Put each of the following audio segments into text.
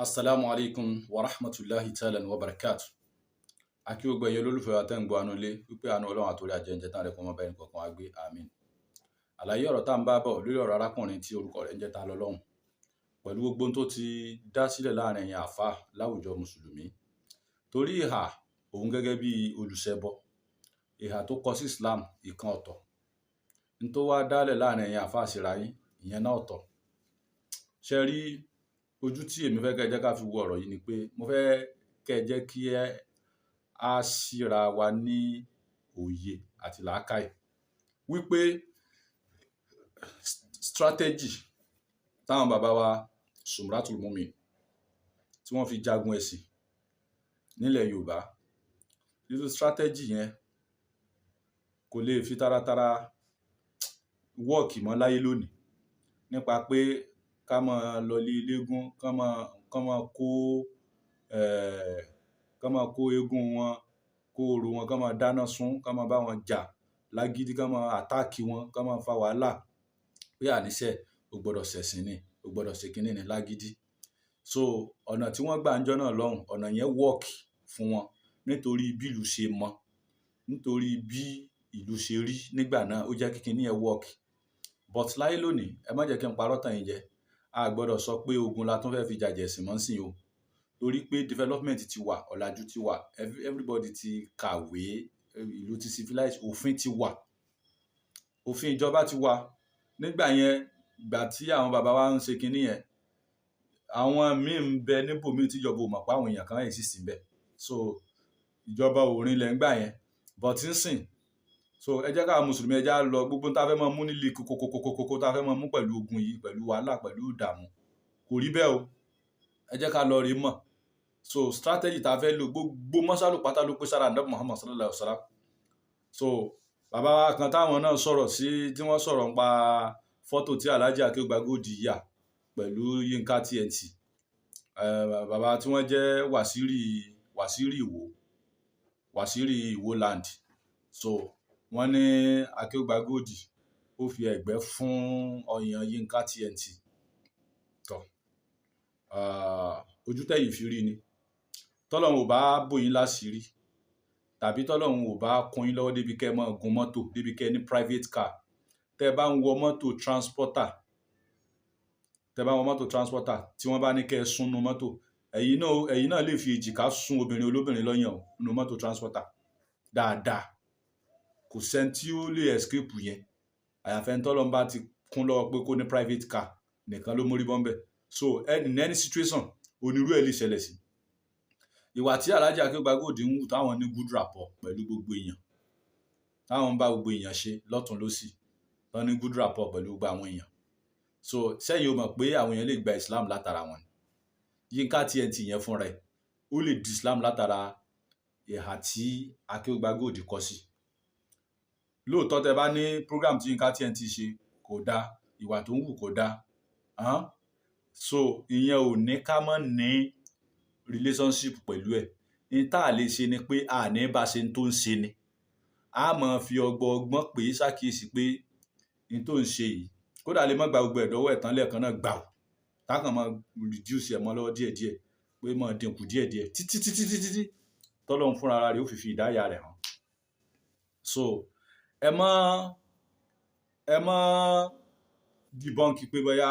Assalamu alaikum wa rahmatullahi ta'ala wa barakatuh. A kí gbogbo ẹ̀yin olólùfẹ́ wa tẹ́ ń gbọ́ àánú ilé wípé àánú Ọlọ́run àtòrí ajẹ́njẹ́ tán rẹ̀ kó mọ́ bá ẹnì kọ̀ọ̀kan wa gbé àmín. Àlàyé ọ̀rọ̀ tá ń bá bọ̀ lórí ọ̀rọ̀ arákùnrin tí orúkọ rẹ̀ ń jẹ́ Taalolohun pẹ̀lú gbogbo ohun tó ti dá sílẹ̀ láàrin ẹ̀yin àfáà láwùjọ mùsùlùmí. Torí ìhà òun gẹ́gẹ́ bí olùṣẹbọ, ìhà tó kọ sí Islam ìkan ọ̀tọ̀. N tó wá dálẹ̀ láàrin ẹ̀yin àfáà síra yín ìyẹn náà ọ̀tọ̀. Ṣé rí ojú tí èmi fẹ́ kẹ́ jẹ́ ká fi wo ọ̀rọ̀ yìí ni pé mo fẹ́ kẹ́ jẹ́ kí a síra wa ní òye àti làákàyè wípé strategy táwọn bàbá wa Sumratul Mumin tí wọ́n fi jagun ẹ̀sìn nílẹ̀ Yorùbá, irú strategy yẹn kò lè fi taratara wọ́ọ̀kì mọ́ láyé lónìí nípa pé ká máa lọ lé eléégún ká máa kó eégún wọn kó orò wọn ká máa dáná sun ká máa bá wọn jà lágídí ká máa àtáàkì wọn ká máa fa wàhálà pé àníṣe o gbọ́dọ̀ ṣẹ̀sìn ni o gbọ́dọ̀ ṣe kínní ni lágídí. So ọ̀nà tí wọ́n gbà ń jọ́ náà lọ́hùn ọ̀nà yẹn wọ́ọ̀kì fún wọn nítorí bí ìlú ṣe mọ nítorí bí ìlú ṣe rí nígbà náà ó jẹ́ kí kínní yẹn wọ́ọ̀kì. But láyé lónìí ẹ má jẹ́ kí n parọ́ tàn yín jẹ, a gbọ́dọ̀ sọ pé ogun la tún fẹ́ fi jàjẹ̀ ẹ̀sìn mọ́ sí o, torí pé development ti wà, ọ̀làjú ti wà, everybody ti kàwé, ìlú ti civilize, òfin ti wà, òfin ìjọba ti wà. Nígbà yẹn ìgbà tí àwọn bàbá wa ń ṣe kinní yẹn àwọn míì ń bẹ níbòmíì tíjọba ò mọ̀ pé àwọn èèyàn kan exist níbẹ̀, so ìjọba ò rinlẹ̀ ńgbà yẹn but nsìn so ẹ jẹ́ ká mùsùlùmí ẹ já lọ gbogbo tá a fẹ́ máa mú nílé kókókókókó tá a fẹ́ máa mú pẹ̀lú ogun yìí pẹ̀lú wàhálà pẹ̀lú ìdààmú kò rí bẹ́ẹ̀ o, ẹ jẹ́ ká lọ rí mọ̀. So strategy tá a fẹ́ lò gbogbo mọ́sálù pátá ló pé sára Ànábì Muhammad sallallahu alaihi wasallam. So bàbá wa kan táwọn náà sọ̀rọ̀ sí tí wọ́n sọ̀rọ̀ nípa fọ́tò tí Alhaji Akeugbagold yà pẹ̀lú Yínká TNT, bàbá tí wọ́n jẹ́ Wàsíìrì Ìwó land. So wọ́n ní Akeugbagold ó fi ẹ̀gbẹ́ fún ọyàn Yínká TNT tọ̀ ojú tẹ̀yìn fi rí ni tọ́lọ́run ò bá bòyín láṣìírí tàbí tọ́lọ́run ò bá kún yín lọ́wọ́ débi kẹ́ ẹ máa gun mọ́tò débi kẹ́ ẹ ní private car tẹ́ ẹ bá ń wọ mọ́tò transporter tí wọ́n bá ní kẹ́ ẹ súnú mọ́tò ẹ̀yin náà lè fi èjìká sún obìnrin olóbìnrin lọ́yàn o nínú mọ́tò transporter dáadáa, kò sẹ́ni tí ó lè escape yẹn àyàfẹ́ tọ́lọ́run bá ti kún lọ́wọ́ pé kó ní private car nìkan ló mórí bọ́m̀bẹ̀. So in any situation onírú ẹ̀ lè ṣẹlẹ̀ sí. Ìwà tí Alhaji Akeugbagold ń wù táwọn ní good rapport pẹ̀lú gbogbo èèyàn táwọn ń bá gbogbo èèyàn ṣe lọ́tùn lósì tán ní good rapport pẹ̀lú gbogbo àwọn èèyàn. So sẹ́yìn o mọ̀ pé àwọn èèyàn lè gba Islam látara wọn ni. Yínká TNT yẹn fúnra ẹ̀ ó lè di Islam látara ìhà tí Akeugbagold kọ sí. Lóòótọ́ tẹ bá ní program tí Yínká TNT ṣe kò dáa, ìwà tó ń wù kò dáa, so ìyẹn ò ní ká mọ́ ní relationship pẹ̀lú ẹ̀. Ní tá a lè ṣe ni pé a ní bá ṣe tó ń ṣe ni a máa fi ọgbọ́n pé ṣàkíyèsí pé ní tó ń ṣe yìí kódà lè má gba gbogbo ẹ̀dọ́wọ́ ẹ̀tàn lẹ́ẹ̀kan náà gbà ó tákàn máa reduce ẹ̀ mọ́ lọ́wọ́ díẹ̀díẹ̀ pé máa dínkù díẹ̀díẹ̀ títí tọ́lọ́run fúnra rẹ̀ ó fi ìdáyà rẹ̀ hàn. So ẹ má debunk pé bóyá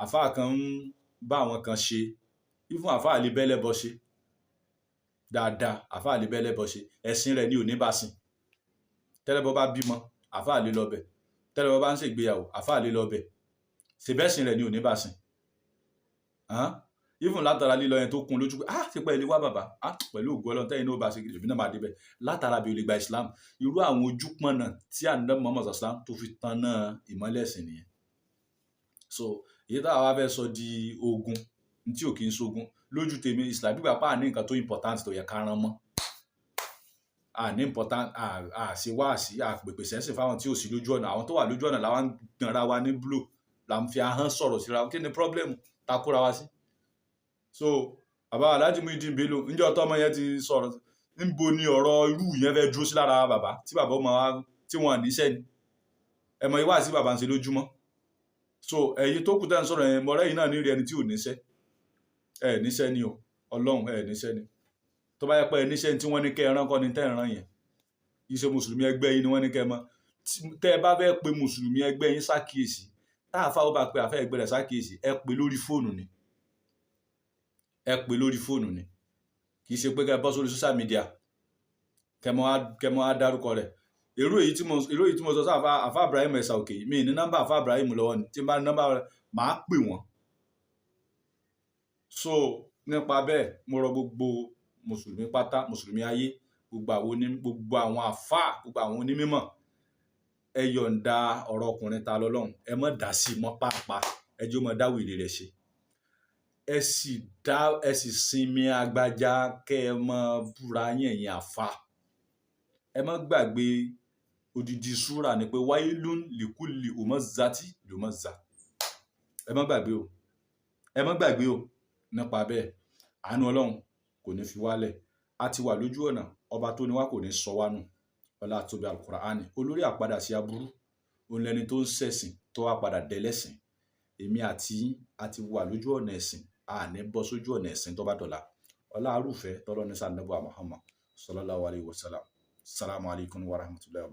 àfáà kan ń bá àwọn kan ṣe, even àfáà lè bẹ́lẹ́bọ ṣe dáadáa, àfáà lè bẹ́lẹ́bọ ṣe ẹ̀sìn rẹ̀ ní òní bá sìn. Tẹ́lẹ́bọ bá bímọ àfáà lè lọ bẹ̀, tẹ́lẹ́bọ bá ń ṣègbéyàwó àfáà lè lọ bẹ̀, ṣèbẹ́sìn rẹ̀ ní òní bá sìn. Even látara lílọ yẹn tó kún lójú pé ṣe pẹ́ ilé wá bàbá pẹ̀lú ògo Ọlọ́run tẹ́yìn náà bá ṣe èmi náà máa débẹ̀ látara bí o lè gba Islam. Irú àwọn ojú pọ̀nà tí Ànábì Muhammad sallam tó fi tan náà ìmọ́lẹ̀ ẹ̀sìn nìyẹn. So èyí táwa wá fẹ́ sọ di ogun tí ò kí ń ṣogun lójú tèmi Islam gbígbà pa ní nǹkan tó important tó yẹ ká rán mọ́ ní important ṣe wá sí àpèpè sẹ́sìn fáwọn tí ò sí lójú ọ̀nà, àwọn tó wà lójú ọ̀nà làwọn gbọ̀nra wa ní blow là ń fi ahọ́n sọ̀rọ̀ síra kí ni problem takúra wa sí. So bàbá Alhaji Muideen Bello níjọ́ tọ́mọ yẹn ti sọ̀rọ̀ níbo ni ọ̀rọ̀ irú yẹn fẹ́ dúró sí lára bàbá tí bàbá ọmọ wa tí wọ́n níṣẹ́ ni ẹ̀mọ ìwà sí bàbá ń ṣe lójúmọ́. So ẹ̀yin tó kù tẹ́ ń sọ̀rọ̀ yẹn mọ̀rẹ́ yìí náà ní rí ẹni tí ò níṣẹ́ ẹ níṣẹ́ ni o Ọlọ́run ẹ níṣẹ́ ni tó bá yẹ pé ẹ níṣẹ́ tí wọ́n ní kẹ́ ẹ rán kọ́ ni tẹ́ ẹ rán yẹn iṣẹ́ mùsùlùmí ẹgbẹ́ yín ni wọ́n ní kẹ́ ẹ mọ́ tẹ́ ẹ bá fẹ́ pe mùsùlùmí ẹgbẹ́ yín ṣàkíyèsí táàfà ó bá pe àfẹ́ ẹgbẹ́ rẹ̀ ṣàkíyèsí ẹ pè lórí fóònù ni kì í ṣe pé kẹ́ ẹ bọ́ sórí social media kẹ́ mọ́ á dárúkọ rẹ̀ èrò èyí tí mo sọ sí àfà Ibrahim ẹ̀sà òkè mi ní nọ́mbà àfà Ibrahim lọ́wọ́ ni tí n bá ní nọ́mbà rẹ̀ màá pè wọ́n so nípa bẹ́ẹ̀ mo rọ gbogbo mùsùlùmí pátá mùsùlùmí ayé gbogbo àwọn àfà gbogbo àwọn onímọ̀ ẹ yọ̀ǹda ọ̀rọ̀ ọkùnrin ta lọ́lọ́run ẹ má dá sí mọ́ pàápàá ẹ jẹ́ ó máa dáwọ́ èrè rẹ̀ ṣe ẹ sì sinmi agbájá kẹ́ ẹ máa búra yẹ̀yìn àfà ẹ má gbàgbé odidi súrà ni pé wailun likulli umazzati lumazza ẹ má gbàgbé o nípa bẹ́ẹ̀ àánú Ọlọ́run kò ní fi wálẹ̀ a ti wà lójú ọ̀nà ọba tó ní wá kò ní sọ wá nù ọlá tóbi alukur'ani olórí àpadà sí aburú òun lẹni tó ń ṣẹ̀sìn tó wá padà dẹ́lẹ́sìn èmi àti àti wà lójú ọ̀nà ẹ̀sìn àní bọ́ sójú ọ̀nà ẹ̀sìn tó bá dọ̀la ọlá arúfẹ́ tọ́lọ́ ní sànẹ́bù Muhammad sallallahu alayhi wa sallam. Assalamu alaikum warahmatullahi wabarakatuh.